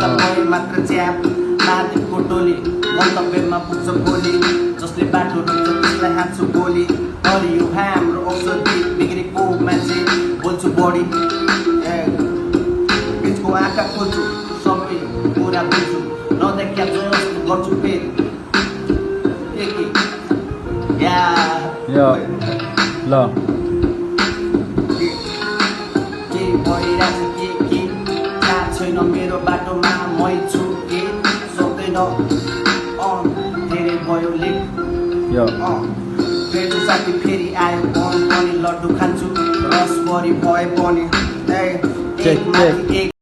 गर्दा भए मात्र च्याप नादिको टोली गन्तव्यमा पुग्छ गोली जसले बाटो रोक्छ त्यसलाई हान्छु गोली हरियो हाम्रो औषधि बिग्रेको मान्छे बोल्छु बढी बिचको आँखा खोल्छु सबै कुरा बुझ्छु नदेखिया जस्तो गर्छु फेरि ल के भइरहेछ के थाहा छैन मेरो बाटोमा मै छु के सक्दैन धेरै भयो लेख फेरि साथी फेरि आयो पनि लड्डु खान्छु रसभरि भए पनि एक